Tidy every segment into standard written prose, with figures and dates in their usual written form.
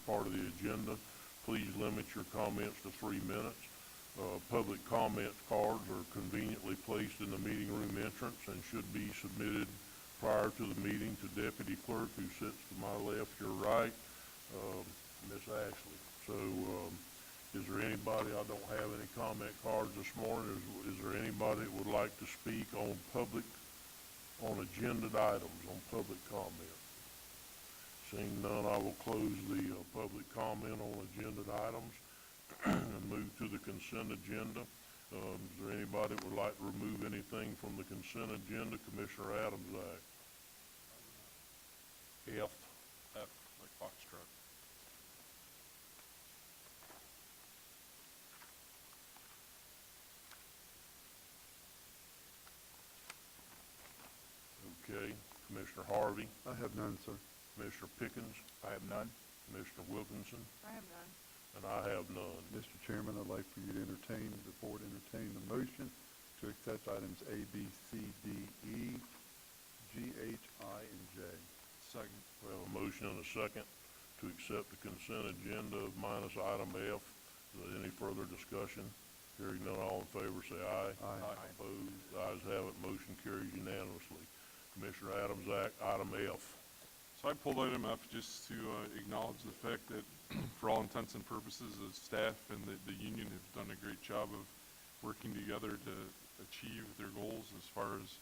part of the agenda. Please limit your comments to 3 minutes. Public comment cards are conveniently placed in the meeting room entrance and should be submitted prior to the meeting to Deputy Clerk, who sits to my left, your right, Miss Ashley. So, is there anybody? I don't have any comment cards this morning. Is there anybody that would like to speak on agenda items, on public comment? Seeing none, I will close the public comment on agenda items and move to the consent agenda. Is there anybody that would like to remove anything from the consent agenda? Commissioner Adams, Act. F, like Foxtrot. Okay. Commissioner Harvey. I have none, sir. Commissioner Pickens. I have none. Commissioner Wilkinson. I have none. And I have none. Mr. Chairman, I'd like for you to entertain the motion to accept items A, B, C, D, E, G, H, I, and J. Second. We have a motion and a second to accept the consent agenda minus item F. Is there any further discussion? Hearing none, all in favor say aye. Aye. Opposed? The ayes have it. Motion carries unanimously. Commissioner Adams, Act, item F. So I pulled item F just to acknowledge the fact that for all intents and purposes, the staff and the union have done a great job of working together to achieve their goals as far as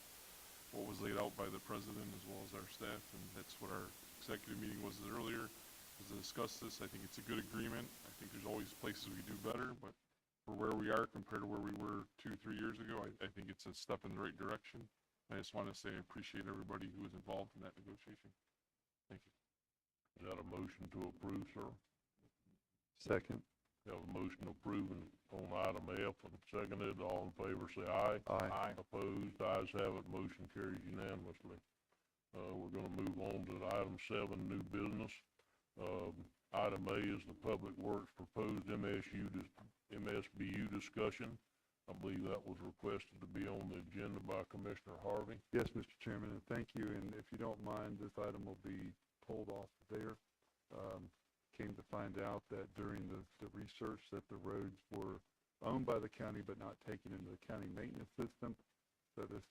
what was laid out by the president as well as our staff, and that's what our executive meeting was earlier, was to discuss this. I think it's a good agreement. I think there's always places we do better, but for where we are compared to where we were 2-3 years ago, I think it's a step in the right direction. I just want to say I appreciate everybody who was involved in that negotiation. Thank you. Is that a motion to approve, sir? Second. We have a motion to approve on item F and seconded. All in favor say aye. Aye. Opposed? Ayes have it. Motion carries unanimously. We're going to move on to item 7, new business. Item A is the Public Works proposed MSBU discussion. I believe that was requested to be on the agenda by Commissioner Harvey. Yes, Mr. Chairman, and thank you. And if you don't mind, this item will be pulled off there. Came to find out that during the research that the roads were owned by the county but not taken into the county maintenance system. So this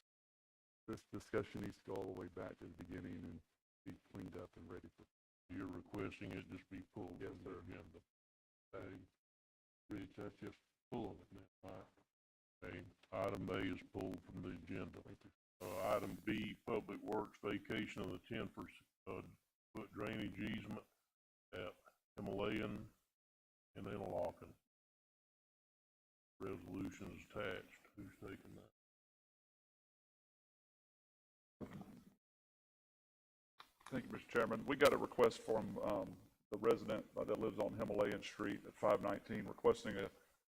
discussion needs to go all the way back to the beginning and be cleaned up and ready for. You're requesting it just be pulled Yes, from the sir. agenda. Okay. Rich, that's just pulling it now. All right. Okay. Item A is pulled from the agenda. Item B, Public Works vacation of the 10-foot drainage easement at Himalayan and Interlochen. Resolution is attached. Who's taking that? Thank you, Mr. Chairman. We got a request from the resident that lives on Himalayan Street at 519 requesting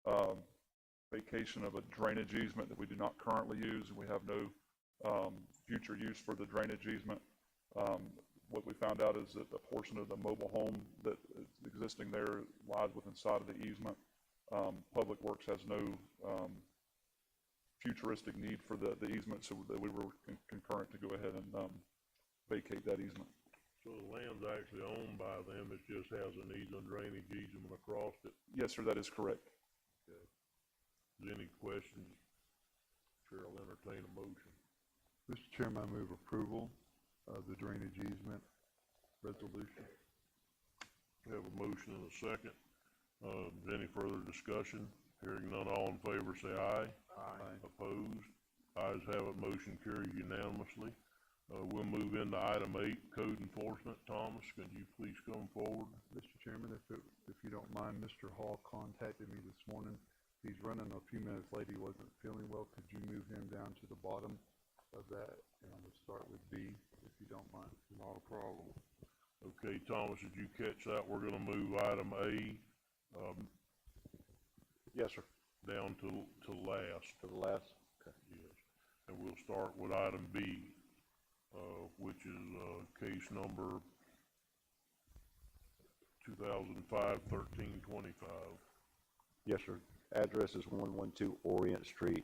a vacation of a drainage easement that we do not currently use, and we have no future use for the drainage easement. What we found out is that a portion of the mobile home that is existing there lies within side of the easement. Public Works has no futuristic need for the easement, so that we were concurrent to go ahead and vacate that easement. So the land's actually owned by them, it just has an easement, drainage easement across it. Yes, sir, that is correct. Okay. Is there any questions? Chair will entertain a motion. Mr. Chairman, I move approval of the drainage easement resolution. We have a motion and a second. Is there any further discussion? Hearing none, all in favor say aye. Aye. Opposed? Ayes have it. Motion carries unanimously. We'll move into item 8, code enforcement. Thomas, can you please come forward? Mr. Chairman, if you don't mind, Mr. Hall contacted me this morning. He's running a few minutes late. He wasn't feeling well. Could you move him down to the bottom of that? And I'm going to start with B, if you don't mind. Not a problem. Okay, Thomas, did you catch that? We're going to move item A Yes, sir. down to last. To the last? Okay. Yes. And we'll start with item B, which is case number 2005-1325. Yes, sir. Address is 112 Orient Street.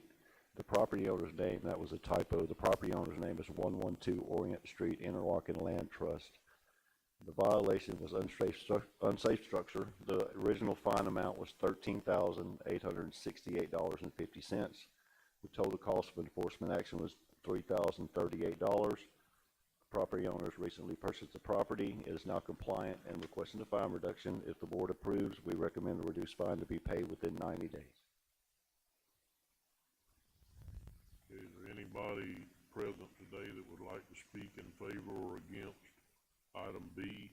The property owner's name, that was a typo. The property owner's name is 112 Orient Street, Interlochen Land Trust. The violation was unsafe structure. The original fine amount was $13,868.50. The total cost of enforcement action was $3,038. Property owners recently purchased the property. It is now compliant and requesting a fine reduction. If the board approves, we recommend the reduced fine to be paid within 90 days. Is there anybody present today that would like to speak in favor or against item B?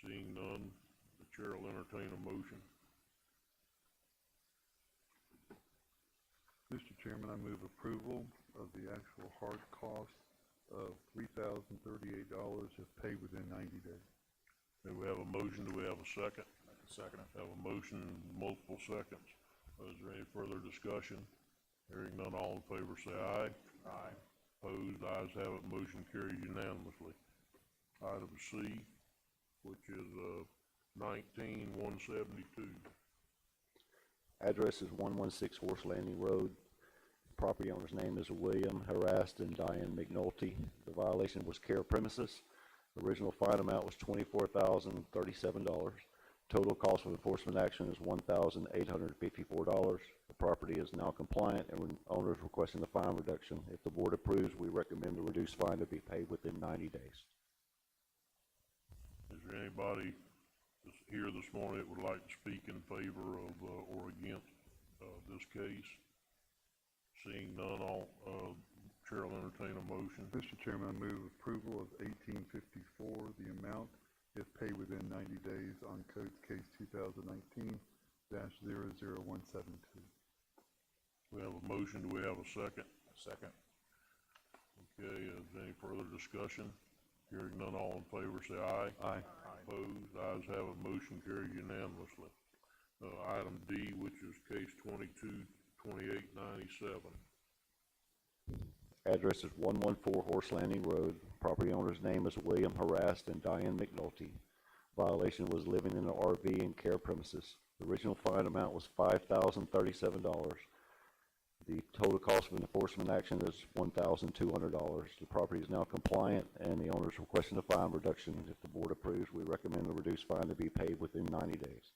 Seeing none, the chair will entertain a motion. Mr. Chairman, I move approval of the actual hard cost of $3,038 if paid within 90 days. Do we have a motion? Do we have a second? Second. Have a motion, multiple seconds. Is there any further discussion? Hearing none, all in favor say aye. Aye. Opposed, ayes have it, motion carries unanimously. Item C, which is 19-172. Address is 116 Horse Landing Road. Property owner's name is William Harassed and Diane McNulty. The violation was care premises. The original fine amount was $24,037. Total cost of enforcement action is $1,854. The property is now compliant and owner is requesting the fine reduction. If the board approves, we recommend the reduced fine to be paid within 90 days. Is there anybody that's here this morning that would like to speak in favor of or against this case? Seeing none, all chair will entertain a motion. Mr. Chairman, I move approval of 1854, the amount, if paid within 90 days, on Code Case 2019-00172. We have a motion. Do we have a second? Second. Okay, is there any further discussion? Hearing none, all in favor say aye. Aye. Opposed, ayes have it, motion carries unanimously. Item D, which is case 22-2897. Address is 114 Horse Landing Road. Property owner's name is William Harassed and Diane McNulty. Violation was living in an RV and care premises. The original fine amount was $5,037. The total cost of enforcement action is $1,200. The property is now compliant and the owner is requesting a fine reduction. If the board approves, we recommend the reduced fine to be paid within 90 days.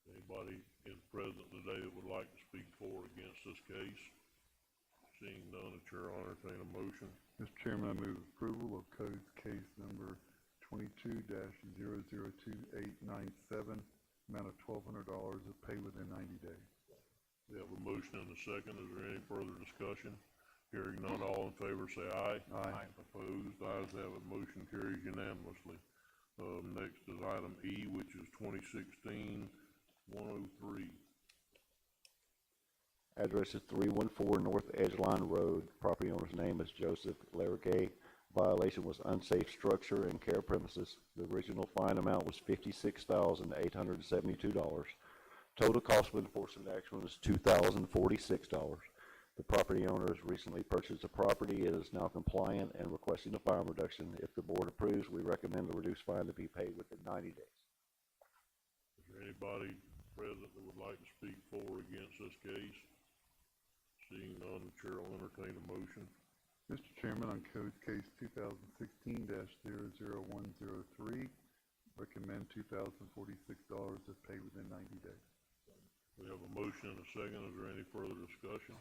Anybody is present today that would like to speak for or against this case? Seeing none, the chair will entertain a motion. Mr. Chairman, I move approval of Code Case number 22-002897, amount of $1,200 if paid within 90 days. We have a motion and a second. Is there any further discussion? Hearing none, all in favor say aye. Aye. Opposed, ayes have it, motion carries unanimously. Next is item E, which is 2016-103. Address is 314 North Edgeline Road. Property owner's name is Joseph Larragate. Violation was unsafe structure and care premises. The original fine amount was $56,872. Total cost of enforcement action was $2,046. The property owner has recently purchased the property. It is now compliant and requesting a fine reduction. If the board approves, we recommend the reduced fine to be paid within 90 days. Is there anybody present that would like to speak for or against this case? Seeing none, the chair will entertain a motion. Mr. Chairman, on Code Case 2016-00103, recommend $2,046 if paid within 90 days. We have a motion and a second. Is there any further discussion?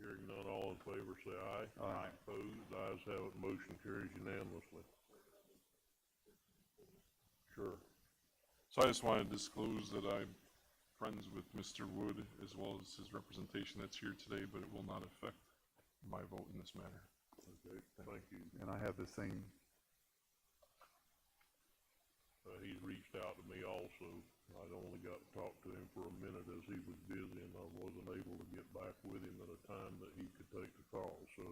Hearing none, all in favor say aye. Aye. Opposed, ayes have it, motion carries unanimously. Sure. So I just want to disclose that I'm friends with Mr. Wood as well as his representation that's here today, but it will not affect my vote in this matter. Okay, thank you. And I have the same. He's reached out to me also. I only got to talk to him for a minute as he was busy, and I wasn't able to get back with him at a time that he could take the call. So,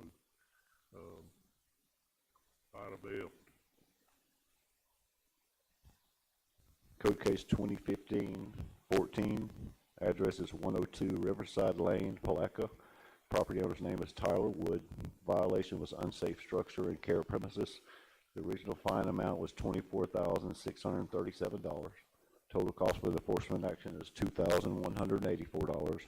item F. Code Case 2015-14. Address is 102 Riverside Lane, Palaca. Property owner's name is Tyler Wood. Violation was unsafe structure and care premises. The original fine amount was $24,637. Total cost for the enforcement action is $2,184.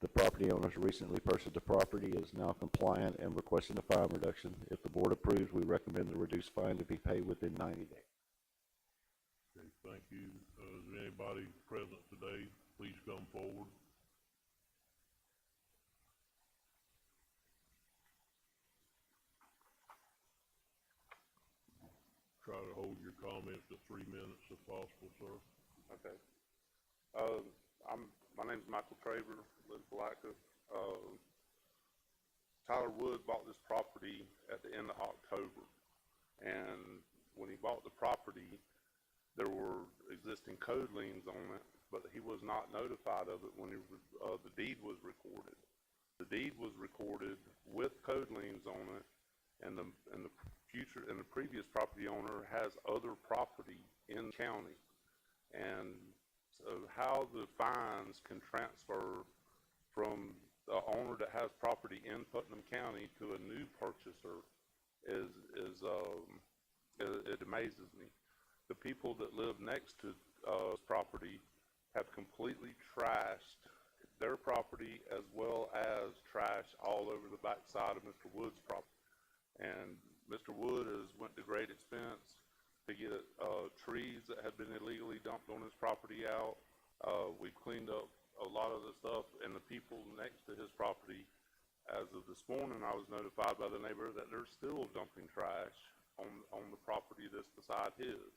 The property owners recently purchased the property, is now compliant, and requesting a fine reduction. If the board approves, we recommend the reduced fine to be paid within 90 days. Okay, thank you. Is there anybody present today? Please come forward. Try to hold your comments to 3 minutes if possible, sir. Okay. My name's Michael Traver, live in Palatka. Tyler Wood bought this property at the end of October, and when he bought the property, there were existing code liens on it, but he was not notified of it when the deed was recorded. The deed was recorded with code liens on it, and the previous property owner has other property in the county, and so how the fines can transfer from the owner that has property in Putnam County to a new purchaser it amazes me. The people that live next to this property have completely trashed their property as well as trash all over the backside of Mr. Wood's property. And Mr. Wood has went to great expense to get trees that had been illegally dumped on his property out. We've cleaned up a lot of the stuff, and the people next to his property, as of this morning, I was notified by the neighbor that they're still dumping trash on the property that's beside his.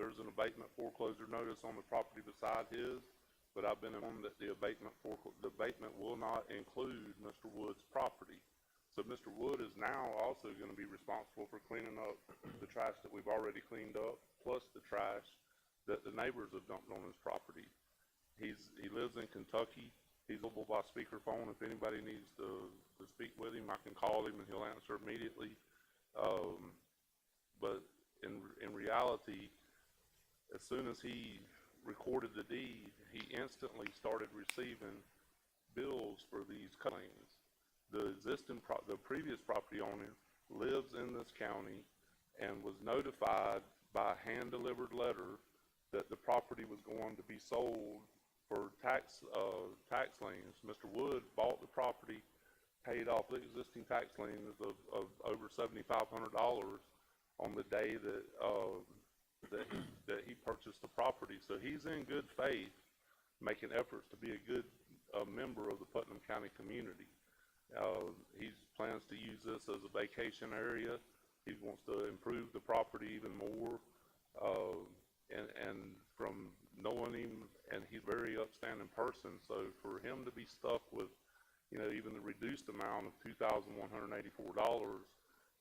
There's an abatement foreclosure notice on the property beside his, but I've been informed that the abatement will not include Mr. Wood's property. So Mr. Wood is now also going to be responsible for cleaning up the trash that we've already cleaned up, plus the trash that the neighbors have dumped on his property. He lives in Kentucky. He's available by speakerphone. If anybody needs to speak with him, I can call him and he'll answer immediately. But in reality, as soon as he recorded the deed, he instantly started receiving bills for these claims. The previous property owner lives in this county and was notified by a hand-delivered letter that the property was going to be sold for tax liens. Mr. Wood bought the property, paid off the existing tax liens of over $7,500 on the day that he purchased the property. So he's in good faith, making efforts to be a good member of the Putnam County community. He plans to use this as a vacation area. He wants to improve the property even more. And from knowing him, and he's a very upstanding person, so for him to be stuck with, even the reduced amount of $2,184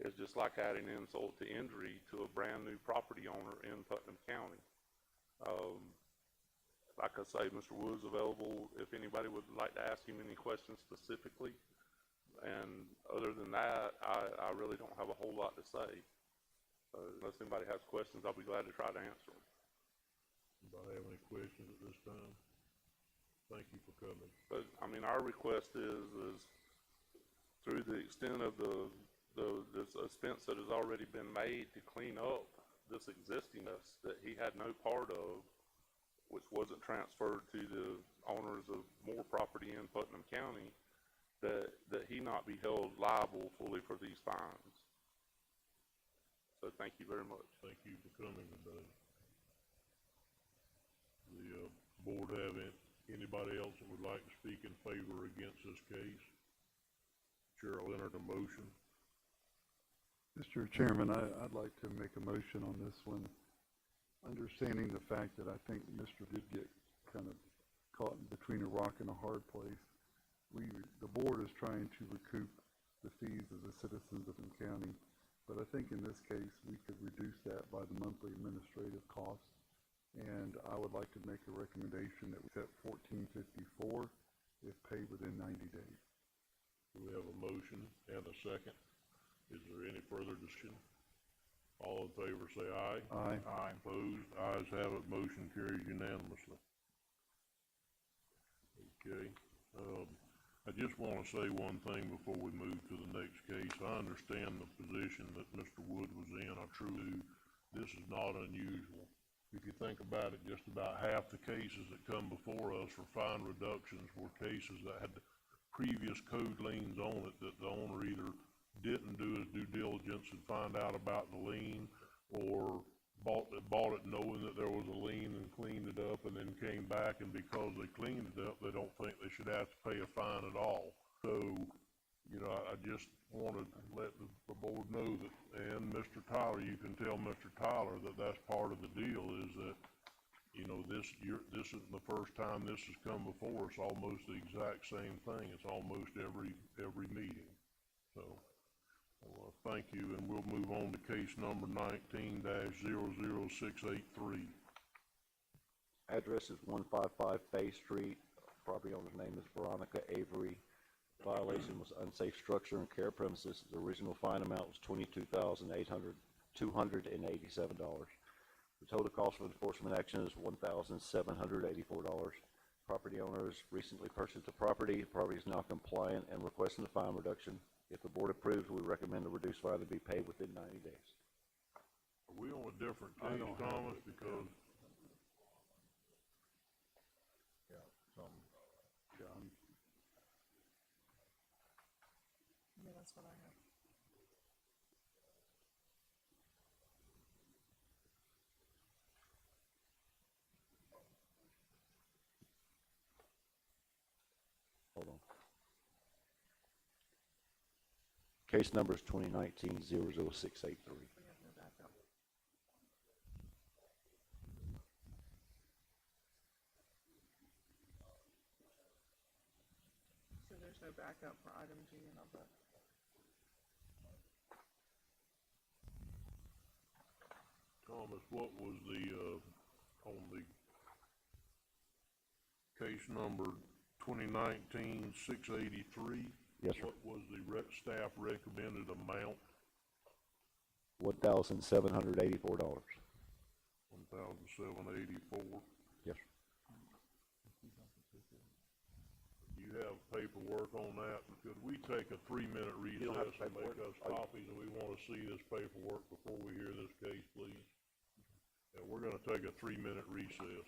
is just like adding insult to injury to a brand new property owner in Putnam County. Like I say, Mr. Wood's available if anybody would like to ask him any questions specifically. And other than that, I really don't have a whole lot to say. Unless anybody has questions, I'll be glad to try to answer them. Anybody have any questions at this time? Thank you for coming. But I mean, our request is through the extent of this expense that has already been made to clean up this existing mess that he had no part of, which wasn't transferred to the owners of more property in Putnam County, that he not be held liable fully for these fines. So thank you very much. Thank you for coming today. The board have anybody else that would like to speak in favor or against this case? Chair will enter the motion. Mr. Chairman, I'd like to make a motion on this one, understanding the fact that I think Mr. did get kind of caught between a rock and a hard place. The board is trying to recoup the fees of the citizens of the county, but I think in this case we could reduce that by the monthly administrative costs, and I would like to make a recommendation that we set $14.54 if paid within 90 days. We have a motion and a second. Is there any further discussion? All in favor say aye. Aye. Aye. Opposed? Ayes have it. Motion carries unanimously. Okay. I just want to say one thing before we move to the next case. I understand the position that Mr. Wood was in. I truly do. This is not unusual. if you think about it, just about half the cases that come before us for fine reductions were cases that had previous code liens on it that the owner either didn't do his due diligence and find out about the lien, or bought it knowing that there was a lien and cleaned it up and then came back, and because they cleaned it up, they don't think they should have to pay a fine at all. So, you know, I just wanted to let the board know that, and Mr. Tyler, you can tell Mr. Tyler that that's part of the deal, is that, you know, this isn't the first time this has come before. It's almost the exact same thing. It's almost every meeting. So, well, thank you, and we'll move on to case number 19-00683. Address is 155 Bay Street. Property owner's name is Veronica Avery. Violation was unsafe structure and care premises. The original fine amount was $22,287. The total cost for enforcement action is $1,784. Property owner has recently purchased the property. The property is now compliant and requesting a fine reduction. If the board approves, we recommend the reduced fine to be paid within 90 days. Are we on a different case, Thomas, because? Yeah, John. Yeah, that's what I have. Hold on. Case number is 2019-00683. We have no backup. So there's no backup for item G in our book. Thomas, what was the, on the case number 2019-683? Yes, sir. What was the staff recommended amount? $1,784. $1,784. Yes, sir. Do you have paperwork on that? Could we take a 3-minute recess and make us copies, and we want to see this paperwork before we hear this case, please? Yeah, we're going to take a 3-minute recess.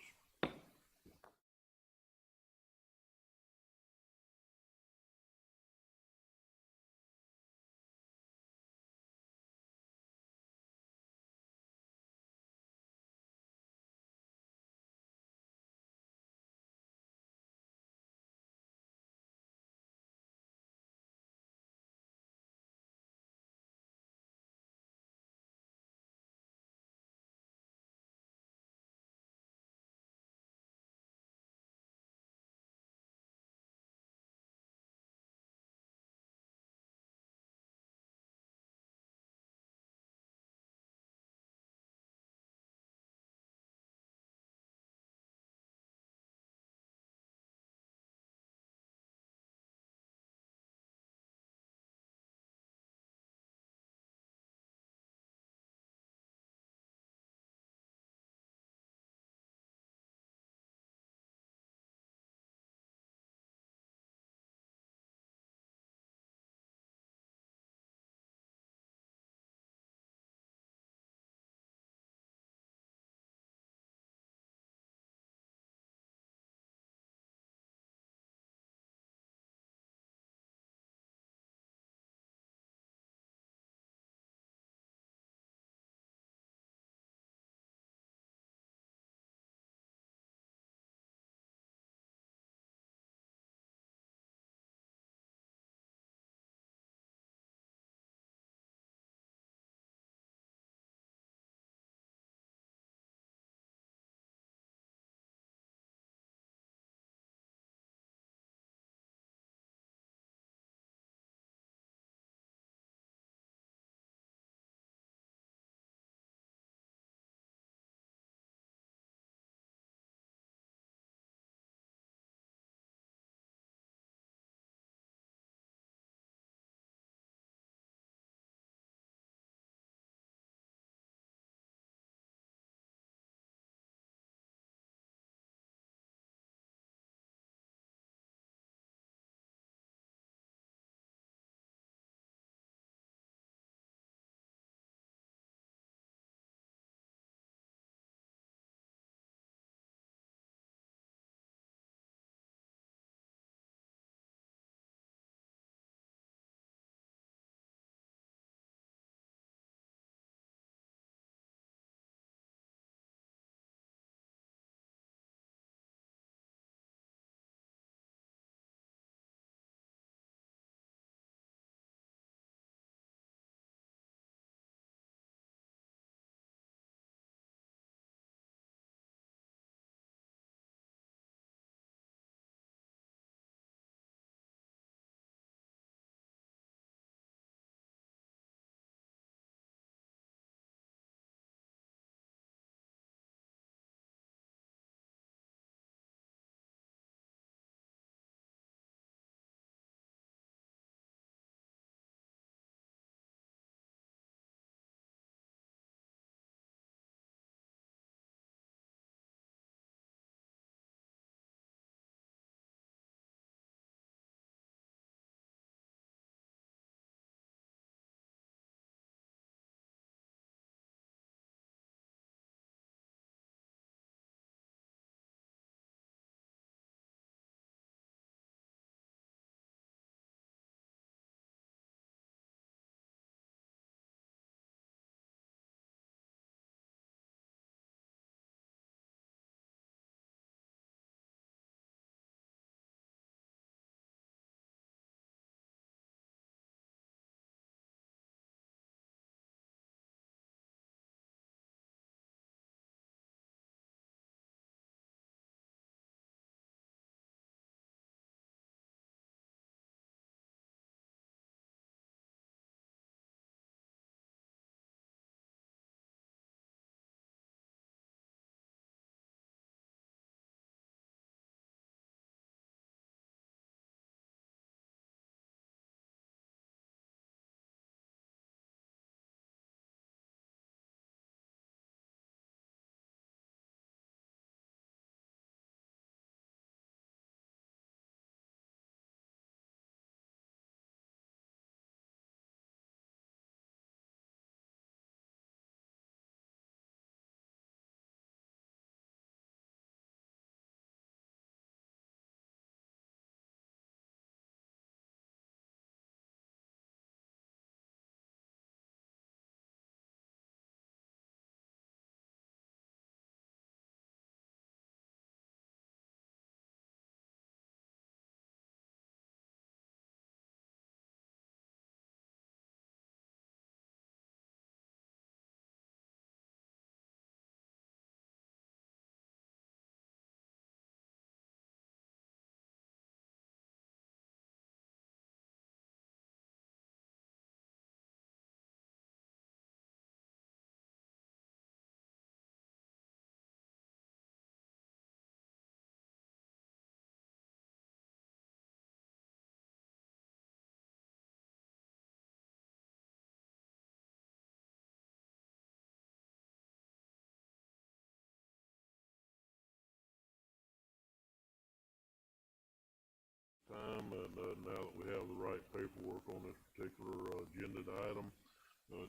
time, and, now that we have the right paperwork on this particular, agenda item,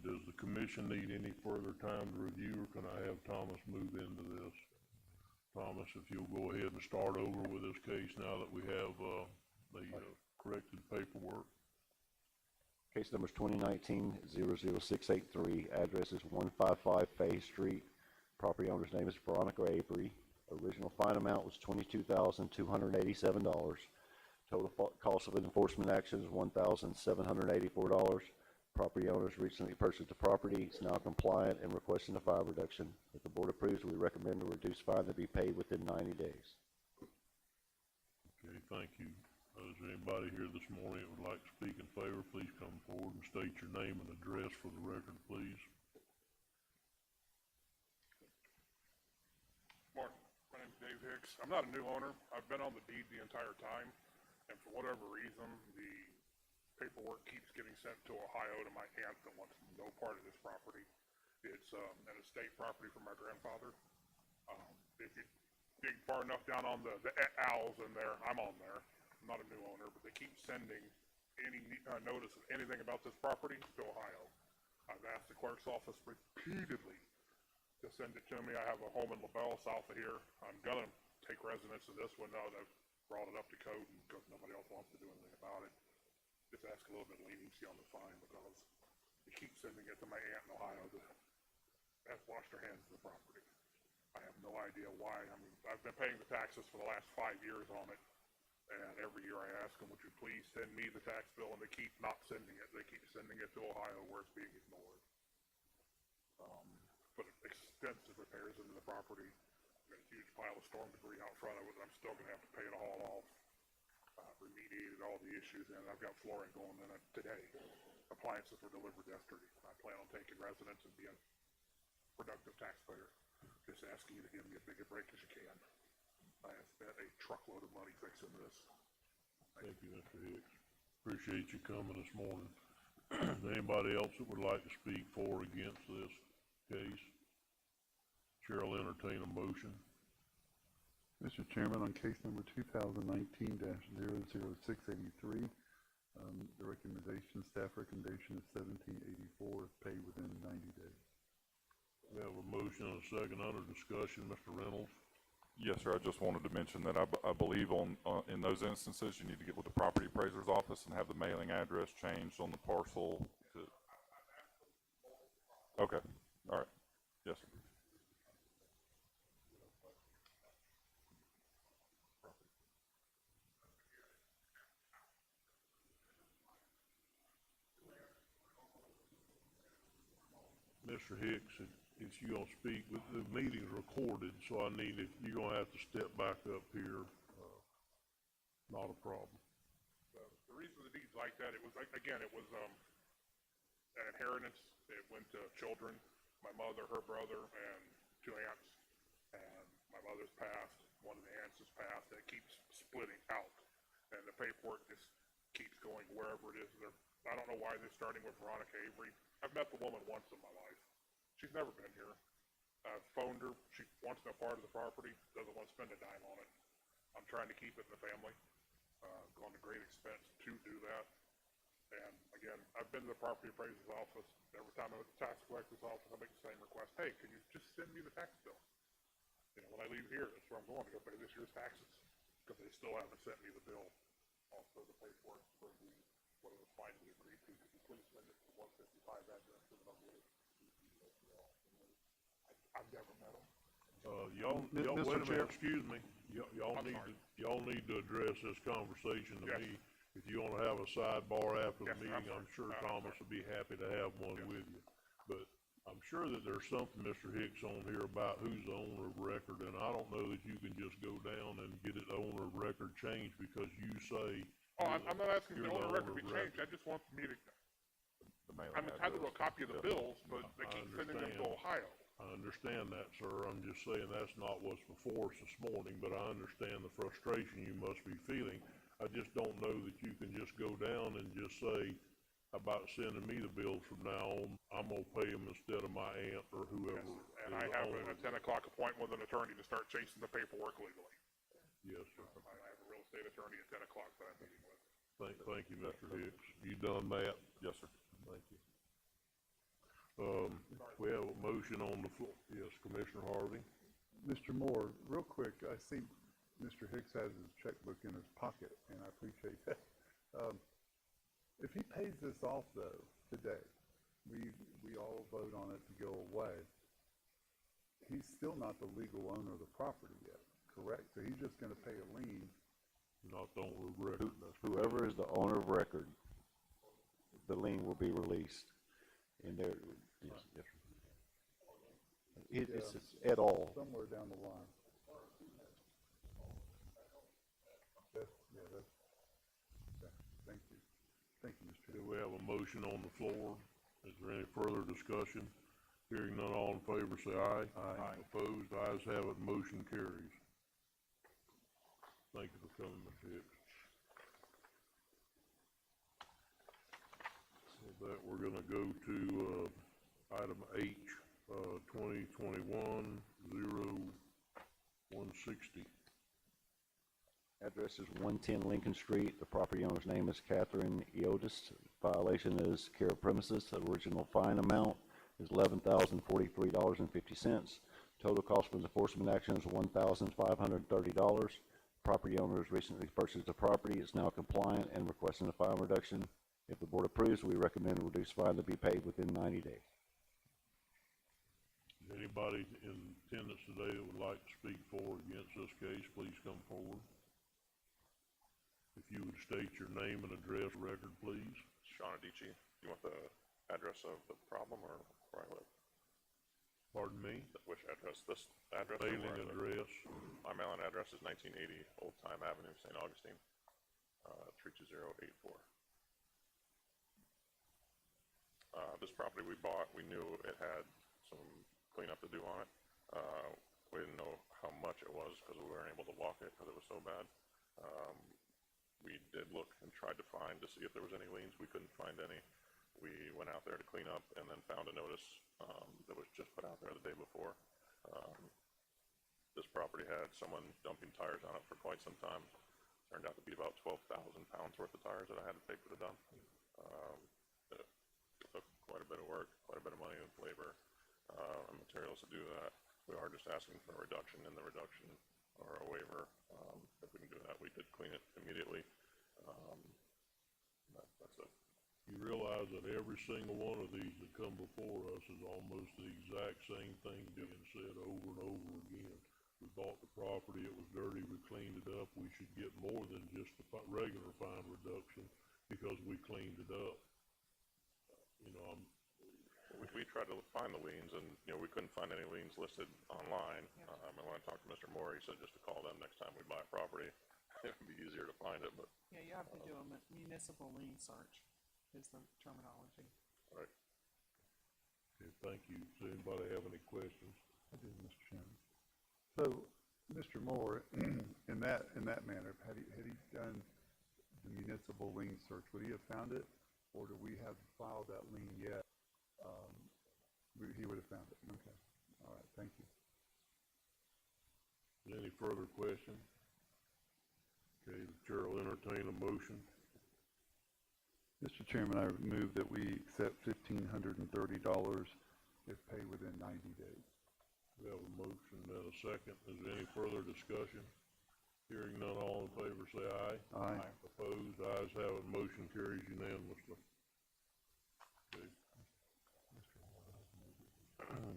does the commission need any further time to review, or can I have Thomas move into this? Thomas, if you'll go ahead and start over with this case now that we have, the corrected paperwork. Case number is 2019-00683. Address is 155 Fay Street. Property owner's name is Veronica Avery. Original fine amount was $22,287. Total cost of enforcement action is $1,784. Property owners recently purchased the property, is now compliant and requesting a fine reduction. If the board approves, we recommend a reduced fine to be paid within 90 days. Okay, thank you. Is there anybody here this morning that would like to speak in favor? Please come forward and state your name and address for the record, please. Martin, my name's Dave Hicks. I'm not a new owner. I've been on the deed the entire time, and for whatever reason, the paperwork keeps getting sent to Ohio to my aunt that wants no part of this property. It's an estate property from my grandfather. If you dig far enough down on the owls in there, I'm on there. I'm not a new owner, but they keep sending any notice of anything about this property to Ohio. I've asked the clerk's office repeatedly to send it to me. I have a home in LaBelle, south of here. I'm gonna take residence of this one now that I've brought it up to code because nobody else wants to do anything about it. Just ask a little bit of leniency on the fine because they keep sending it to my aunt in Ohio that has washed her hands of the property. I have no idea why. I mean, I've been paying the taxes for the last 5 years on it, and every year I ask them, would you please send me the tax bill, and they keep not sending it. They keep sending it to Ohio where it's being ignored. Put extensive repairs into the property. Got a huge pile of storm debris out front of it that I'm still gonna have to pay to haul off. Remediated all the issues, and I've got flooring going in it today. Appliances were delivered yesterday. I plan on taking residence and being a productive taxpayer. Just asking you to give me as big a break as you can. I have spent a truckload of money fixing this. Thank you, Mr. Hicks. Appreciate you coming this morning. Is there anybody else that would like to speak for or against this case? Chair will entertain a motion. Mr. Chairman, on case number 2019-00683, the staff recommendation is $1,784, paid within 90 days. We have a motion and a second under discussion. Mr. Reynolds? Yes, sir. I just wanted to mention that I believe in those instances, you need to get with the property appraiser's office and have the mailing address changed on the parcel to. Okay. All right. Yes, sir. Mr. Hicks, if you're gonna speak, the meeting's recorded, so I need, if you're gonna have to step back up here, not a problem. The reason the deed's like that, it was, again, it was an inheritance. It went to children, my mother, her brother, and 2 aunts. And my mother's passed, one of the aunts has passed, and it keeps splitting out. And the paperwork just keeps going wherever it is. I don't know why they're starting with Veronica Avery. I've met the woman once in my life. She's never been here. I've phoned her. She wants no part of the property, doesn't want to spend a dime on it. I'm trying to keep it in the family. Gone to great expense to do that. And again, I've been to the property appraiser's office. Every time I'm at the tax collector's office, I make the same request. Hey, can you just send me the tax bill? You know, when I leave here, that's where I'm going to go pay this year's taxes. Because they still haven't sent me the bill. Also the paperwork for the, what it was finally agreed to. Could you please send it to 155 address to the number? I've never met them. Y'all, Mr. wait a minute, Chair. excuse me. Y'all need to address this conversation to Yes. me. If you wanna have a sidebar after the Yes, sir, meeting, I'm sure Thomas would be happy to have one with you. But I'm sure that there's something, Mr. Hicks, on here about who's the owner of record, and I don't know that you can just go down and get it owner of record changed because you say. Oh, I'm not asking you're the owner record to be of changed. I just want me to, The mailing I'm entitled to a address. copy of the bills, but they I keep sending them to understand. Ohio. I understand that, sir. I'm just saying that's not what's before us this morning, but I understand the frustration you must be feeling. I just don't know that you can just go down and just say about sending me the bills from now on, I'm gonna pay them instead of my aunt or whoever. And is I the have owner. a 10 o'clock appointment with an attorney to start chasing the paperwork legally. Yes, sir. I have a real estate attorney at 10 o'clock that I'm meeting with. Thank you, Mr. Hicks. You done, Matt? Yes, sir. Thank you. We have a motion on the floor. Yes, Commissioner Harvey? Mr. Moore, real quick, I see Mr. Hicks has his checkbook in his pocket, and I appreciate that. If he pays this off though, today, we all vote on it to go away, he's still not the legal owner of the property yet, correct? So he's just gonna pay a lien. Not the owner of record. Whoever is the owner of record, the lien will be released. And there, yes, it's at all. Somewhere down the line. Okay, thank you. Thank you, Mr. Do Hicks. we have a motion on the floor? Is there any further discussion? Hearing none, all in favor say aye. Aye. Opposed, ayes have it, motion carries. Thank you for coming, Mr. Hicks. With that, we're gonna go to, item H, 2021-0160. Address is 110 Lincoln Street. The property owner's name is Catherine Eodis. Violation is care of premises. The original fine amount is $11,043.50. Total cost for enforcement action is $1,530. Property owner has recently purchased the property, is now compliant and requesting a fine reduction. If the board approves, we recommend a reduced fine to be paid within 90 days. Is anybody in attendance today that would like to speak for or against this case, please come forward. If you would state your name and address record, please. Sean Adichie, you want the address of the problem or where I live? Pardon me? Which address? This address? Or Mailing where I live? address. My mailing address is 1980 Old Time Avenue, St. Augustine, 32084. This property we bought, we knew it had some cleanup to do on it. We didn't know how much it was because we weren't able to walk it because it was so bad. We did look and tried to find to see if there was any liens. We couldn't find any. We went out there to clean up and then found a notice that was just put out there the day before. This property had someone dumping tires on it for quite some time. Turned out to be about 12,000 pounds worth of tires that I had to take to the dump. It took quite a bit of work, quite a bit of money and labor and materials to do that. We are just asking for a reduction in the reduction or a waiver. If we can do that, we did clean it immediately. That's it. You realize that every single one of these that come before us is almost the exact same thing being said over and over again. We bought the property, it was dirty, we cleaned it up, we should get more than just the regular fine reduction because we cleaned it up. You know, We tried to find the liens and, we couldn't find any liens listed online. And when I talked to Mr. Moore, he said just to call them next time we buy a property. It would be easier to find it, but. Yeah, you have to do a municipal lien search, is the terminology. All right. okay, thank you. Does anybody have any questions? I do, Mr. Chairman. So, Mr. Moore, in that manner, had he done the municipal lien search, would he have found it, or do we have filed that lien yet? He would have found it. Okay. All right. Thank you. Any further questions? Okay, the chair will entertain a motion. Mr. Chairman, I move that we accept $1,530 if paid within 90 days. We have a motion and a second. Is there any further discussion? Hearing none, all in favor say aye. Aye. Opposed, ayes have it, motion carries unanimously. Okay.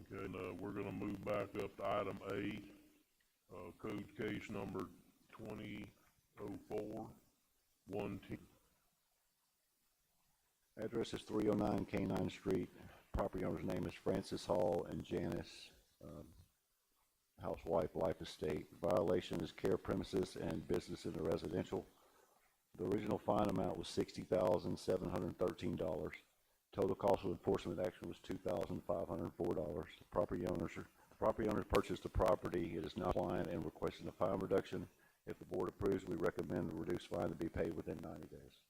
Okay, now we're gonna move back up to item A, code case number 2004-110. Address is 309 Canine Street. Property owner's name is Francis Hall and Janice, housewife, life estate. Violation is care premises and business in the residential. The original fine amount was $60,713. Total cost of enforcement action was $2,504. The property owner purchased the property. It is now compliant and requesting a fine reduction. If the board approves, we recommend a reduced fine to be paid within 90 days.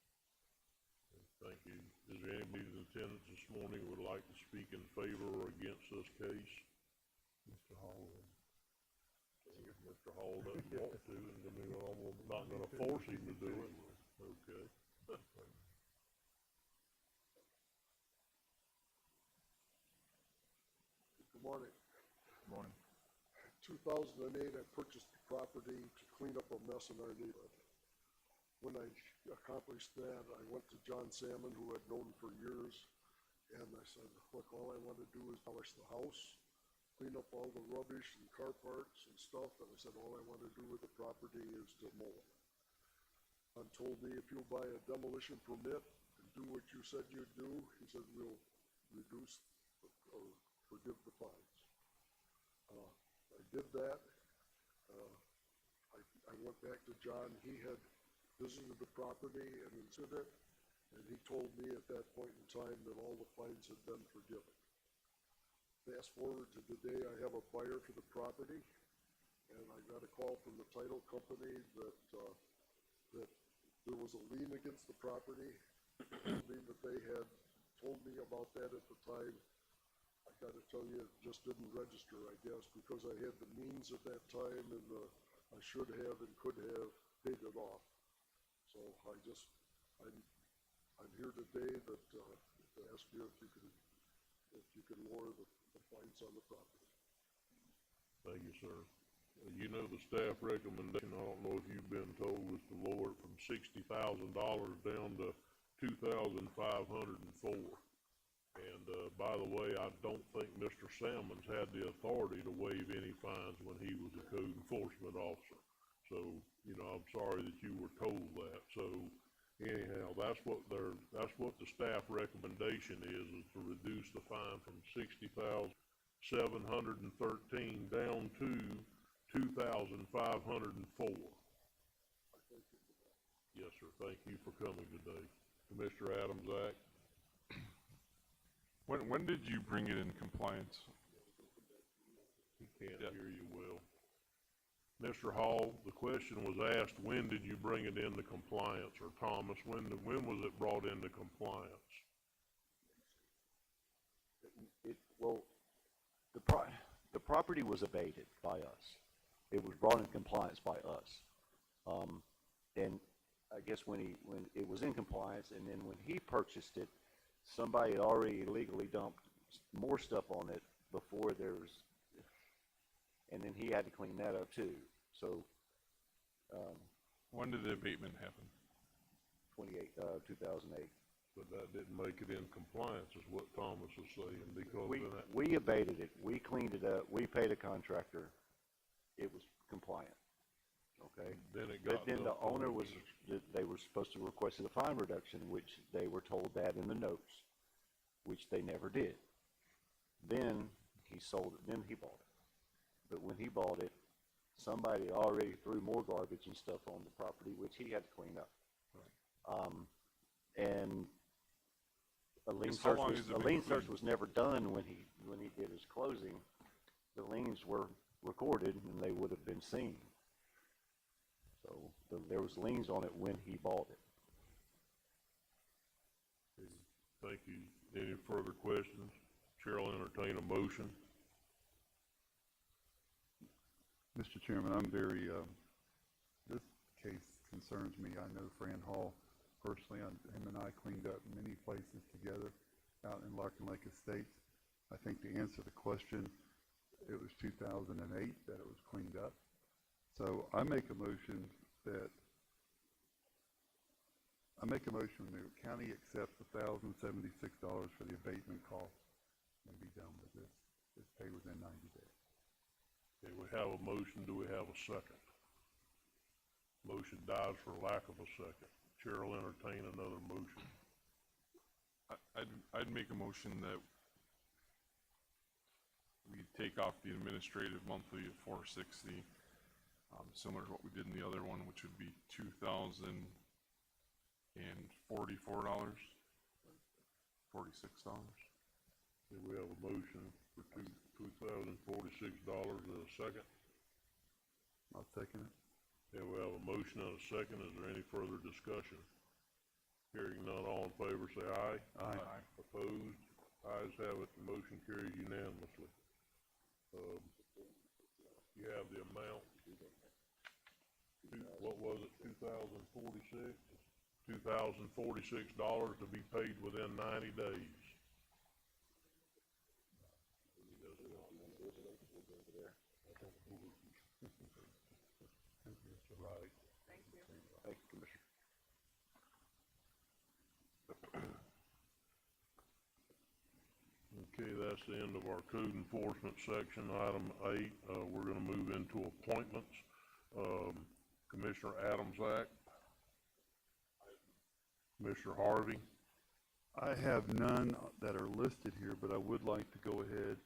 Thank you. Is there anybody in attendance this morning who would like to speak in favor or against this case? Mr. Hall. Mr. Hall doesn't want to, and I'm not gonna force him to do it. Okay. Good morning. Morning. 2008, I purchased the property to clean up a mess in our neighborhood. When I accomplished that, I went to John Salmon, who I'd known for years, and I said, look, all I want to do is polish the house, clean up all the rubbish and car parts and stuff, and I said, all I want to do with the property is to mow it. John told me, if you'll buy a demolition permit and do what you said you'd do, he said, we'll reduce or forgive the fines. I did that. I went back to John. He had visited the property and considered it, and he told me at that point in time that all the fines had been forgiven. Fast forward to today, I have a buyer for the property, and I got a call from the title company that there was a lien against the property. Told me that they had told me about that at the time. I got to tell you, it just didn't register, I guess, because I had the means at that time, and I should have and could have paid it off. So I'm here today to ask you if you can lower the fines on the property. Thank you, sir. You know the staff recommendation, I don't know if you've been told, is to lower it from $60,000 down to $2,504. And, by the way, I don't think Mr. Salmons had the authority to waive any fines when he was a code enforcement officer. So, you know, I'm sorry that you were told that. So, anyhow, that's what the staff recommendation is to reduce the fine from $60,713 down to $2,504. Yes, sir. Thank you for coming today. Commissioner Adams-Ack. When did you bring it in compliance? He can't hear you well. Mr. Hall, the question was asked, when did you bring it into compliance? Or Thomas, when was it brought into compliance? Well, the property was abated by us. It was brought in compliance by us. And I guess when it was in compliance, and then when he purchased it, somebody had already illegally dumped more stuff on it before there was, and then he had to clean that up too. So, when did the abatement happen? 2008. But that didn't make it in compliance, is what Thomas was saying, because We abated it. We cleaned it up. We paid a contractor. It was compliant. Okay. Then it But got then the dumped owner on was, they were supposed to request a fine reduction, which they were told that in the notes, which they never did. Then he sold it, then he bought it. But when he bought it, somebody already threw more garbage and stuff on the property, which he had to clean up. And a lien search was never done when he did his closing. The liens were recorded and they would have been seen. So there was liens on it when he bought it. Thank you. Any further questions? Chair will entertain a motion. Mr. Chairman, I'm very, this case concerns me. I know Fran Hall personally. Him and I cleaned up many places together out in Larkin Lake Estates. I think to answer the question, it was 2008 that it was cleaned up. So I make a motion that the county accepts $1,076 for the abatement cost and be done with this. It's paid within 90 days. Okay, we have a motion. Do we have a second? Motion dies for lack of a second. Chair will entertain another motion. I'd make a motion that we take off the administrative monthly of $460, similar to what we did in the other one, which would be $2,044, $46. Okay, we have a motion for $2,046 and a second. I'll second it. Okay, we have a motion and a second. Is there any further discussion? Hearing none, all in favor say aye. Aye. Opposed? Ayes have it. The motion carries unanimously. You have the amount. What was it, 2,046? $2,046 to be paid within 90 days. Right. Thank you. Thank you, Commissioner. Okay, that's the end of our code enforcement section. Item 8, we're gonna move into appointments. Commissioner Adamsack. Commissioner Harvey. I have none that are listed here, but I would like to go ahead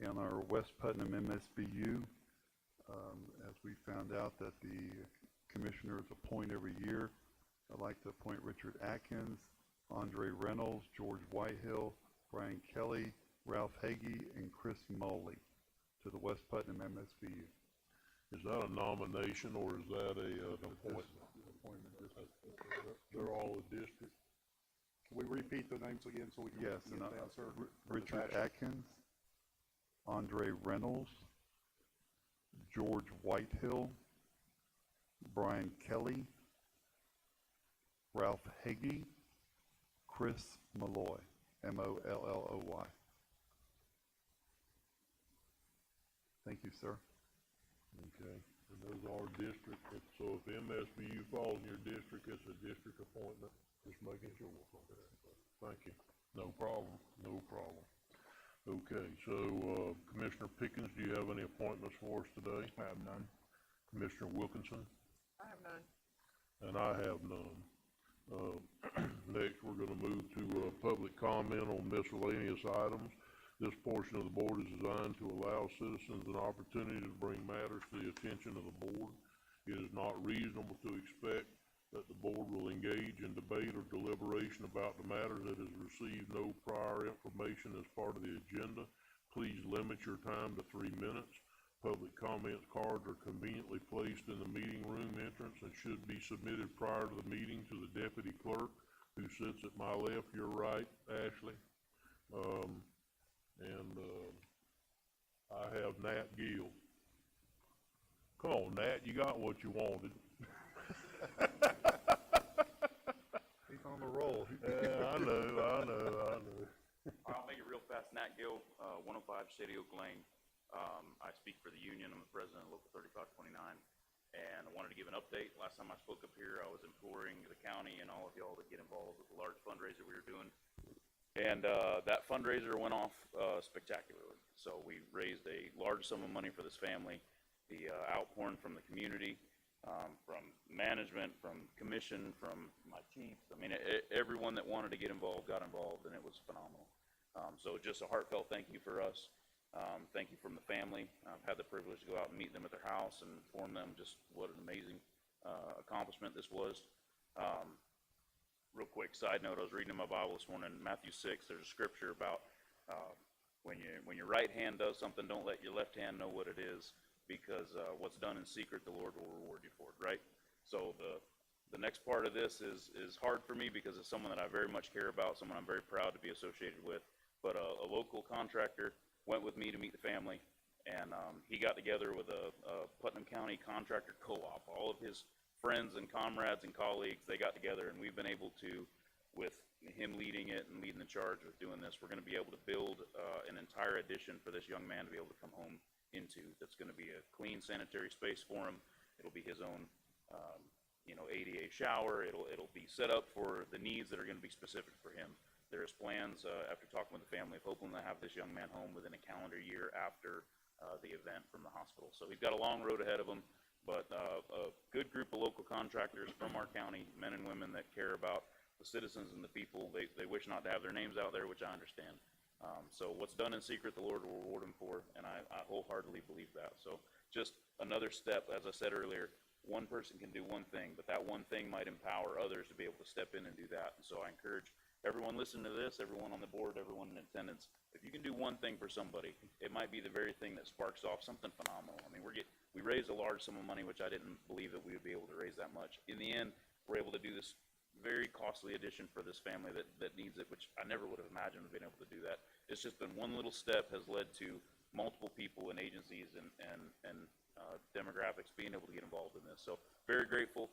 on our West Putnam MSBU. As we found out that the commissioners appoint every year, I'd like to appoint Richard Atkins, Andre Reynolds, George Whitehill, Brian Kelly, Ralph Hagee, and Chris Mully to the West Putnam MSBU. Is that a nomination or is that an appointment? They're all a district? Can we repeat the names again so we can Yes, get and the answer? Richard Atkins, Andre Reynolds, George Whitehill, Brian Kelly, Ralph Hagee, Chris Malloy, Molloy. Thank you, sir. Okay, and those are district, so if MSBU falls in your district, it's a district appointment, just making sure. Thank you. No problem, no problem. Okay, so, Commissioner Pickens, do you have any appointments for us today? I have none. Commissioner Wilkinson? I have none. And I have none. Next, we're gonna move to, public comment on miscellaneous items. This portion of the board is designed to allow citizens an opportunity to bring matters to the attention of the board. It is not reasonable to expect that the board will engage in debate or deliberation about the matter that has received no prior information as part of the agenda. Please limit your time to 3 minutes. Public comments cards are conveniently placed in the meeting room entrance and should be submitted prior to the meeting to the deputy clerk, who sits at my left, your right, Ashley. I have Nat Gill. Come on, Nat, you got what you wanted. He's on the roll. Yeah, I know. I'll make it real fast. Nat Gill, 105 Shady Oak Lane. I speak for the union. I'm the president of Local 3529, and I wanted to give an update. Last time I spoke up here, I was imploring the county and all of y'all to get involved with the large fundraiser we were doing. And that fundraiser went off spectacularly. So we raised a large sum of money for this family. The outpouring from the community, from management, from commission, from my chiefs. I mean, everyone that wanted to get involved got involved, and it was phenomenal. So just a heartfelt thank you for us. Thank you from the family. I've had the privilege to go out and meet them at their house and inform them just what an amazing accomplishment this was. Real quick side note, I was reading in my Bible this morning, Matthew 6, there's a scripture about when your right hand does something, don't let your left hand know what it is, because what's done in secret, the Lord will reward you for it, right? So the next part of this is hard for me because it's someone that I very much care about, someone I'm very proud to be associated with. But a local contractor went with me to meet the family, and he got together with a Putnam County contractor co-op. All of his friends and comrades and colleagues, they got together, and we've been able to, with him leading it and leading the charge with doing this, we're going to be able to build an entire addition for this young man to be able to come home into. That's going to be a clean sanitary space for him. It'll be his own ADA shower. It'll be set up for the needs that are going to be specific for him. There's plans, after talking with the family, of hoping to have this young man home within a calendar year after the event from the hospital. So he's got a long road ahead of him, but a good group of local contractors from our county, men and women that care about the citizens and the people. They wish not to have their names out there, which I understand. So what's done in secret, the Lord will reward him for, and I wholeheartedly believe that. So just another step, as I said earlier, one person can do one thing, but that one thing might empower others to be able to step in and do that. And so I encourage everyone listening to this, everyone on the board, everyone in attendance, if you can do one thing for somebody, it might be the very thing that sparks off something phenomenal. I mean, we raised a large sum of money, which I didn't believe that we would be able to raise that much. In the end, we're able to do this very costly addition for this family that needs it, which I never would have imagined being able to do that. It's just been one little step has led to multiple people and agencies and demographics being able to get involved in this. So very grateful,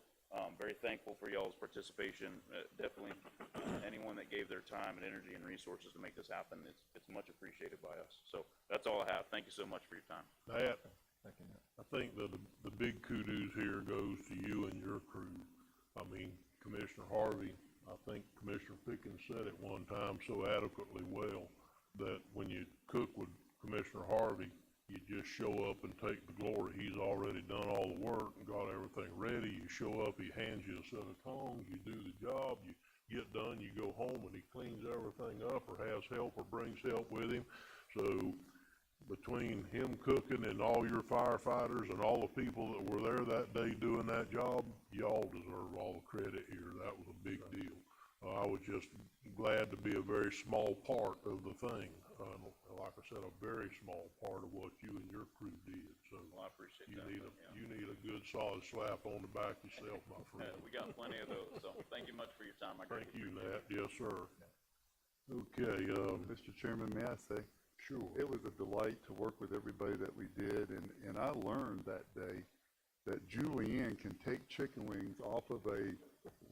very very thankful for y'all's participation. Definitely, anyone that gave their time and energy and resources to make this happen, it's much appreciated by us. So that's all I have. Thank you so much for your time. Matt, I think that the big kudos here goes to you and your crew. I mean, Commissioner Harvey, I think Commissioner Pickens said it one time so adequately well, that when you cook with Commissioner Harvey, you just show up and take the glory. He's already done all the work and got everything ready. You show up, he hands you a set of tongs, you do the job, you get done, you go home, and he cleans everything up or has help or brings help with him. So between him cooking and all your firefighters and all the people that were there that day doing that job, y'all deserve all the credit here. That was a big deal. I was just glad to be a very small part of the thing. Like I said, a very small part of what you and your crew did. So Well, I appreciate you that. need Yeah. you need a good solid slap on the back yourself, my friend. We got plenty of those, so thank you much for your time. I Thank greatly you, appreciate Nat. Yes, sir. Okay, Mr. Chairman, may I say? sure. It was a delight to work with everybody that we did, and I learned that day that Julianne can take chicken wings off of a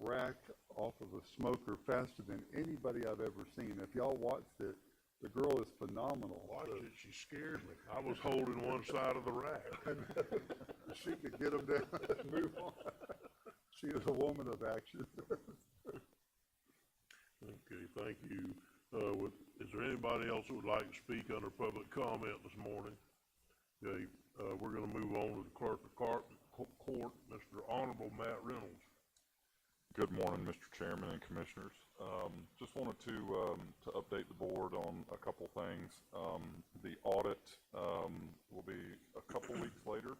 rack, off of a smoker faster than anybody I've ever seen. If y'all watched it, the girl is phenomenal. Watched it, she scared me. I was holding one side of the rack. She could get them down and move on. She is a woman of action. Okay, thank you. Is there anybody else who would like to speak under public comment this morning? Okay, we're gonna move on to the clerk of court, Mr. Honorable Matt Reynolds. Good morning, Mr. Chairman and Commissioners. Just wanted to update the board on a couple things. The audit will be a couple weeks later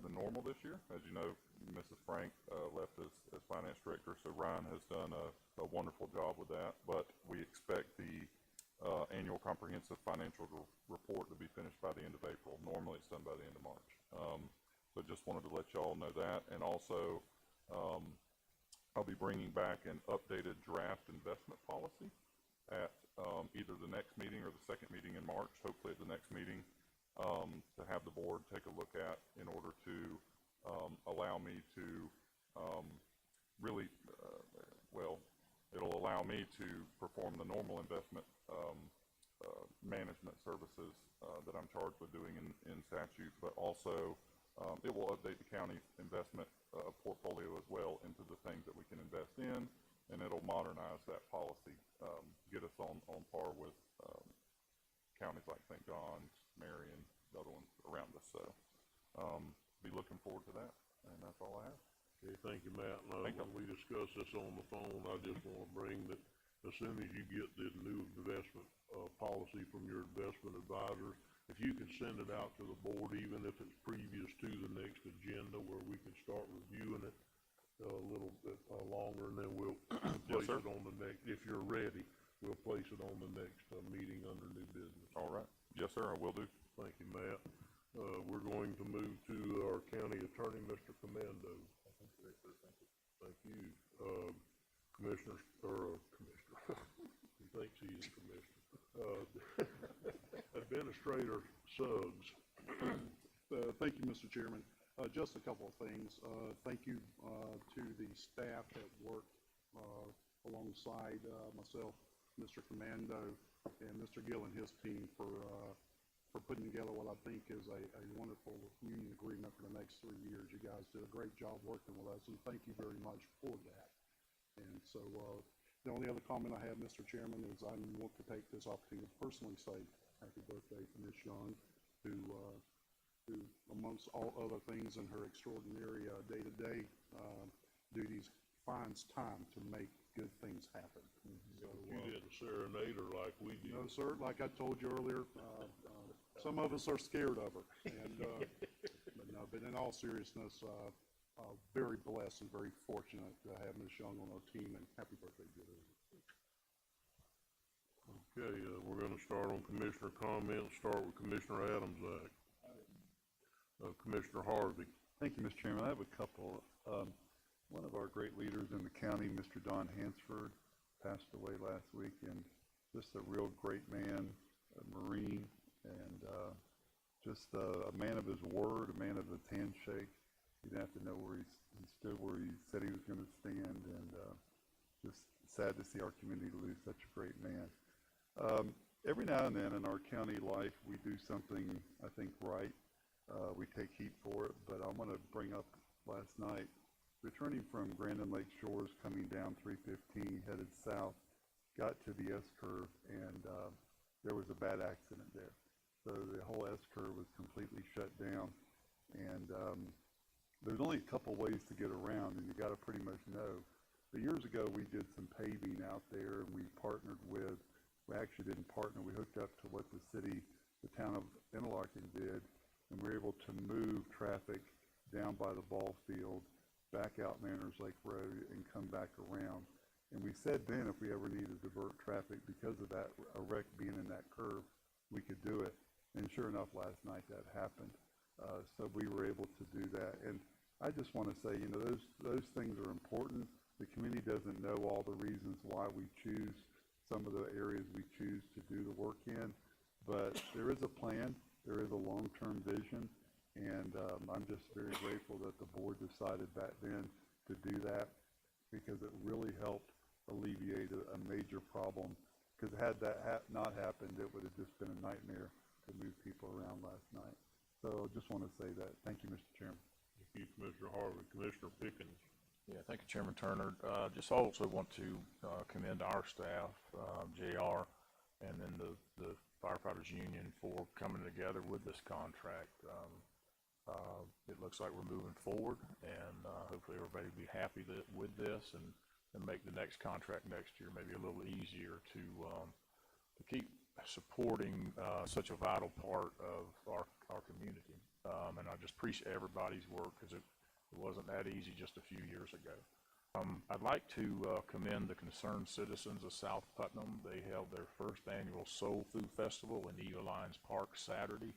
than normal this year. As you know, Mrs. Frank left as finance director, so Ryan has done a wonderful job with that. But we expect the annual comprehensive financial report to be finished by the end of April. Normally, it's done by the end of March. So just wanted to let y'all know that. And also, I'll be bringing back an updated draft investment policy at either the next meeting or the second meeting in March, hopefully at the next meeting, to have the board take a look at in order to allow me to really, it'll allow me to perform the normal investment management services that I'm charged with doing in statute, but also it will update the county's investment portfolio as well into the things that we can invest in, and it'll modernize that policy, get us on par with counties like St. John's, Marion, the other ones around us. So be looking forward to that, and that's all I have. Okay, thank you, Matt. When we discussed this on the phone, I just want to bring that as soon as you get the new investment policy from your investment advisors, if you could send it out to the board, even if it's previous to the next agenda, where we can start reviewing it a little bit longer, and then we'll place it on the next, if you're ready, we'll place it on the next meeting under new business. All right. Yes, sir, I will do. Thank you, Matt. We're going to move to our county attorney, Mr. Commando. Thank you. Commissioner. He thinks he's a commissioner. Administrator Suggs. Thank you, Mr. Chairman. Just a couple of things. Thank you to the staff that worked alongside myself, Mr. Commando, and Mr. Gill and his team for putting together what I think is a wonderful union agreement for the next 3 years. You guys did a great job working with us, and thank you very much for that. And so the only other comment I have, Mr. Chairman, is I want to take this opportunity to personally say happy birthday to Ms. Young, who amongst all other things in her extraordinary day-to-day duties, finds time to make good things happen. So, you didn't serenade her like we did. No, sir. Like I told you earlier, some of us are scared of her. And, but in all seriousness, very blessed and very fortunate to have Ms. Young on our team, and happy birthday to her. Okay, we're going to start on commissioner comments. Start with Commissioner Adams. Commissioner Harvey. Thank you, Mr. Chairman. I have a couple. One of our great leaders in the county, Mr. Don Hansford, passed away last week, and just a real great man, a Marine, and just a man of his word, a man of his handshake. He didn't have to know where he stood, where he said he was going to stand, and just sad to see our community lose such a great man. Every now and then in our county life, we do something, I think, right. We take heat for it, but I want to bring up last night, returning from Grandin Lake Shores, coming down 315, headed south, got to the S-curve, and there was a bad accident there. So the whole S-curve was completely shut down, and there's only a couple ways to get around, and you got to pretty much know. But years ago, we did some paving out there, and we partnered with, we actually didn't partner, we hooked up to what the town of Interlaken did, and we were able to move traffic down by the ball field, back out Manners Lake Road, and come back around. And we said then if we ever needed to divert traffic because of that, a wreck being in that curve, we could do it. And sure enough, last night that happened. So we were able to do that. And I just want to say, you know, those things are important. The community doesn't know all the reasons why we choose some of the areas we choose to do the work in, but there is a plan, there is a long-term vision, and I'm just very grateful that the board decided back then to do that, because it really helped alleviate a major problem. Because had that not happened, it would have just been a nightmare to move people around last night. So I just want to say that. Thank you, Mr. Chairman. Thank you, Commissioner Harvey. Commissioner Pickens. Yeah, thank you, Chairman Turner. Just also want to commend our staff, JR, and then the firefighters union for coming together with this contract. It looks like we're moving forward, and hopefully everybody will be happy with this and make the next contract next year maybe a little easier to keep supporting such a vital part of our community. And I just appreciate everybody's work, because it wasn't that easy just a few years ago. I'd like to commend the concerned citizens of South Putnam. They held their first annual Soul Food Festival in Eagle Lions Park Saturday,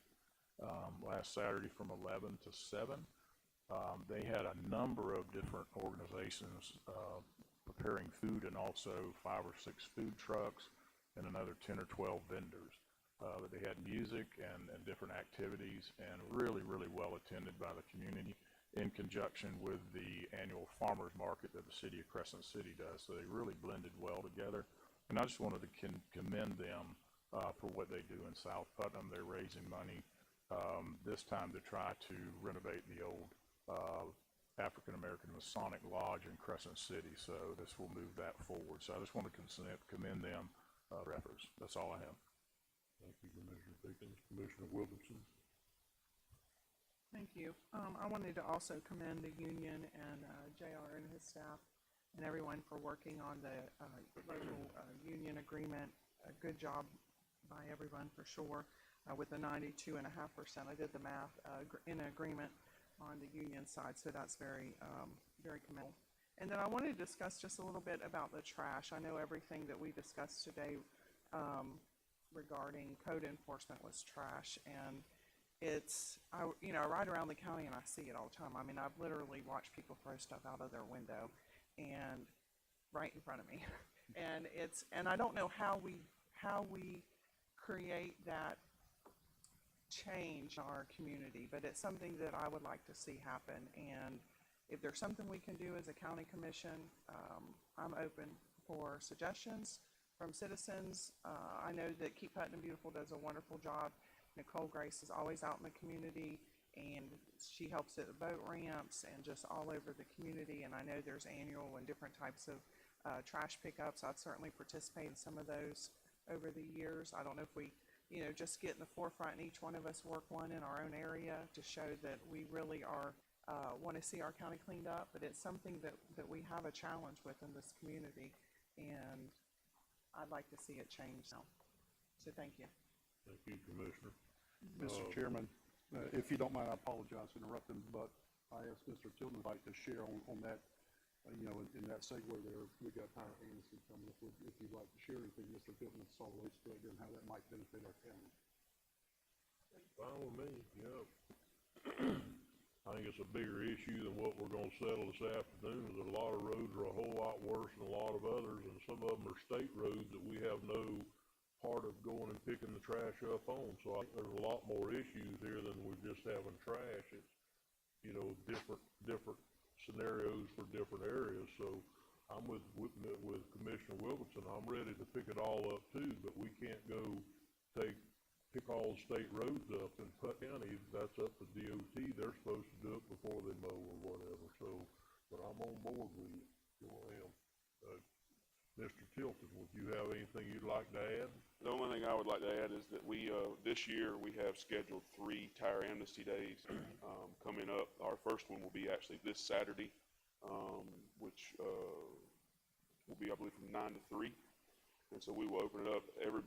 last Saturday from 11 to 7. They had a number of different organizations preparing food, and also 5 or 6 food trucks and another 10 or 12 vendors. But they had music and different activities, and really, really well attended by the community, in conjunction with the annual farmers market that the city of Crescent City does. So they really blended well together. And I just wanted to commend them for what they do in South Putnam. They're raising money this time to try to renovate the old African-American Masonic Lodge in Crescent City. So this will move that forward. So I just want to commend them for efforts. That's all I have. Thank you, Commissioner Pickens. Commissioner Wilkinson. Thank you. I wanted to also commend the union and JR and his staff and everyone for working on the local union agreement. A good job by everyone for sure with the 92.5%. I did the math in agreement on the union side, so that's very, very commendable. And then I wanted to discuss just a little bit about the trash. I know everything that we discussed today regarding code enforcement was trash, and it's, I ride around the county and I see it all the time. I mean, I've literally watched people throw stuff out of their window and right in front of me. And I don't know how we create that change in our community, but it's something that I would like to see happen. And if there's something we can do as a county commission, I'm open for suggestions from citizens. I know that Keep Putnam Beautiful does a wonderful job. Nicole Grace is always out in the community, and she helps at the boat ramps and just all over the community. And I know there's annual and different types of trash pickups. I've certainly participated in some of those over the years. I don't know if we, just get in the forefront and each one of us work one in our own area to show that we really are want to see our county cleaned up. But it's something that we have a challenge with in this community, and I'd like to see it change now. So thank you. Thank you, Commissioner. Mr. Chairman, if you don't mind, I apologize for interrupting, but I asked Mr. Tillman if I'd like to share on that, in that segue there. We got Howard Anderson coming up with, if you'd like to share anything, Mr. Tillman, solid waste director, and how that might benefit our county. Fine with me, yeah. I think it's a bigger issue than what we're gonna settle this afternoon. There's a lot of roads are a whole lot worse than a lot of others, and some of them are state roads that we have no part of going and picking the trash up on. So I think there's a lot more issues here than we're just having trash. different scenarios for different areas. So I'm with Commissioner Wilkinson. I'm ready to pick it all up too, but we can't go pick all the state roads up in Putt County. That's up to DOT. They're supposed to do it before they mow or whatever. So, but I'm on board with you. Mr. Tilton, would you have anything you'd like to add? The only thing I would like to add is that we, this year, we have scheduled 3 tire amnesty days, coming up. Our first one will be actually this Saturday, which, will be, I believe, from 9 to 3. And so we will open it up. Every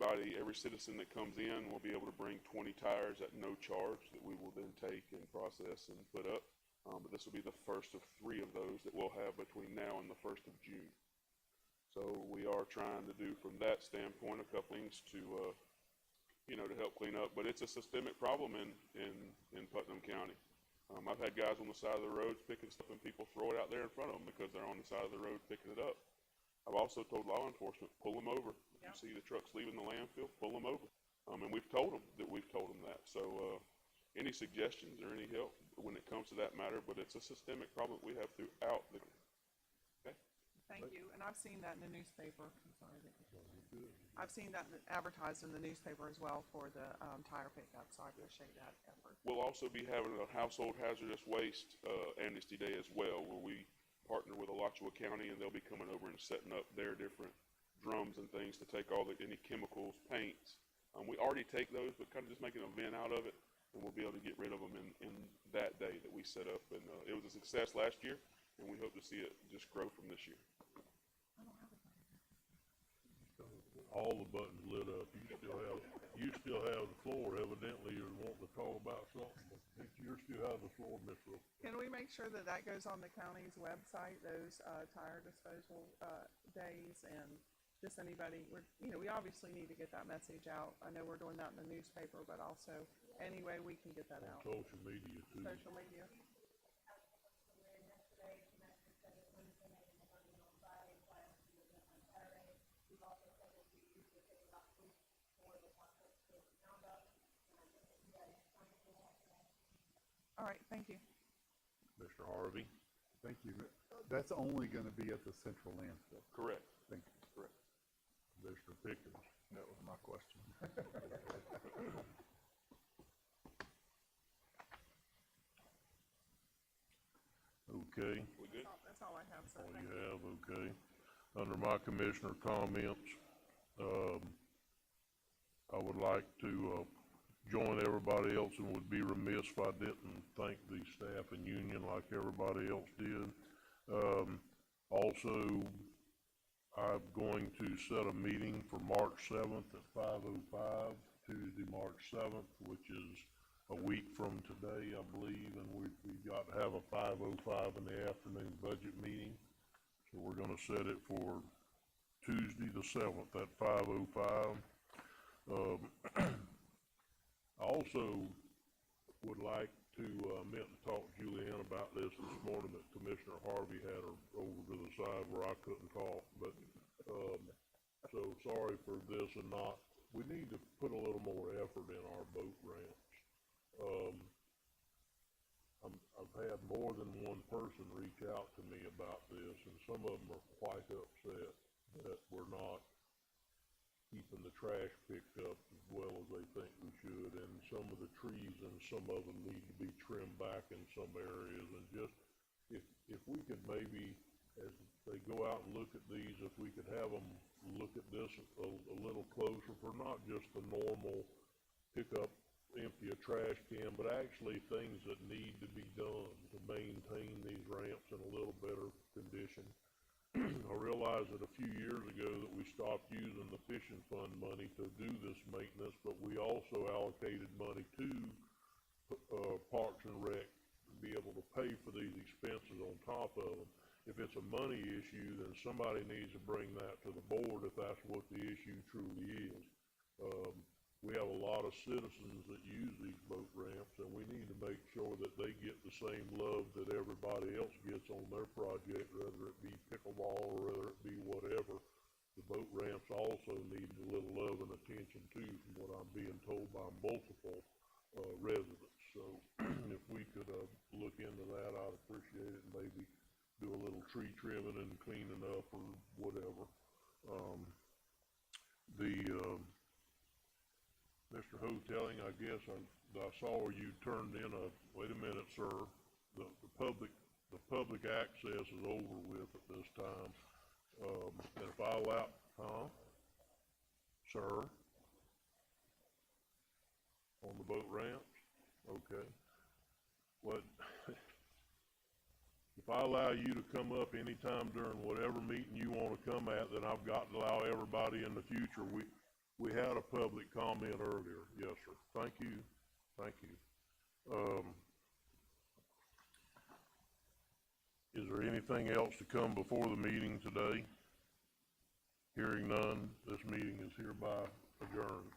citizen that comes in will be able to bring 20 tires at no charge that we will then take and process and put up. But this will be the first of 3 of those that we'll have between now and the 1st of June. So we are trying to do from that standpoint a couple things to, to help clean up. But it's a systemic problem in Putnam County. I've had guys on the side of the roads picking stuff and people throw it out there in front of them because they're on the side of the road picking it up. I've also told law enforcement, pull them over. If you see the trucks leaving the landfill, pull them over. And we've told them that. So any suggestions or any help when it comes to that matter, but it's a systemic problem we have throughout the Thank you, and I've seen that in the newspaper. I'm sorry. I've seen that advertised in the newspaper as well for the tire pickup, so I appreciate that effort. We'll also be having a household hazardous waste amnesty day as well, where we partner with Alachua County, and they'll be coming over and setting up their different drums and things to take any chemicals, paints. We already take those, but kind of just make an event out of it, and we'll be able to get rid of them in that day that we set up. And it was a success last year, and we hope to see it just grow from this year. All the buttons lit up. You still have the floor. Evidently, you're wanting to talk about something. You still have the floor, Ms. Wilson. Can we make sure that that goes on the county's website, those tire disposal days, and just anybody, we obviously need to get that message out. I know we're doing that in the newspaper, but also any way we can get that out. Social media too. Social media. All right, thank you. Mr. Harvey? Thank you. That's only going to be at the central landfill. Correct. Thank you. Correct. Mr. Pickens? That was my question. Okay. We good? That's all I have, sir. All Thank you have, okay. Under my commissioner comments, I would like to join everybody else and would be remiss if I didn't thank the staff and union like everybody else did. Also, I'm going to set a meeting for March 7th at 5:05, Tuesday, March 7th, which is a week from today, I believe, and we've got to have a 5:05 in the afternoon budget meeting. So we're going to set it for Tuesday the 7th at 5:05. I also would like to, meant to talk to Julianne about this morning, that Commissioner Harvey had her over to the side where I couldn't talk, but, so sorry for this and not. We need to put a little more effort in our boat ramps. I've had more than one person reach out to me about this, and some of them are quite upset that we're not keeping the trash picked up as well as they think we should, and some of the trees and some of them need to be trimmed back in some areas, and just, if we could maybe, as they go out and look at these, if we could have them look at this a little closer for not just the normal pick up, empty a trash can, but actually things that need to be done to maintain these ramps in a little better condition. I realized that a few years ago that we stopped using the fishing fund money to do this maintenance, but we also allocated money to Parks and Rec to be able to pay for these expenses on top of them. If it's a money issue, then somebody needs to bring that to the board if that's what the issue truly is. We have a lot of citizens that use these boat ramps, and we need to make sure that they get the same love that everybody else gets on their project, whether it be pickleball or whether it be whatever. The boat ramps also need a little love and attention too, from what I'm being told by multiple residents. So if we could look into that, I'd appreciate it, and maybe do a little tree trimming and cleaning up or whatever. Mr. Hoteling, I guess I saw you turned in wait a minute, sir, the public access is over with at this time. And if I allow, sir? On the boat ramps? Okay. What, if I allow you to come up anytime during whatever meeting you wanna come at, then I've got to allow everybody in the future. We had a public comment earlier. Yes, sir. Thank you. Thank you. Is there anything else to come before the meeting today? Hearing none, this meeting is hereby adjourned.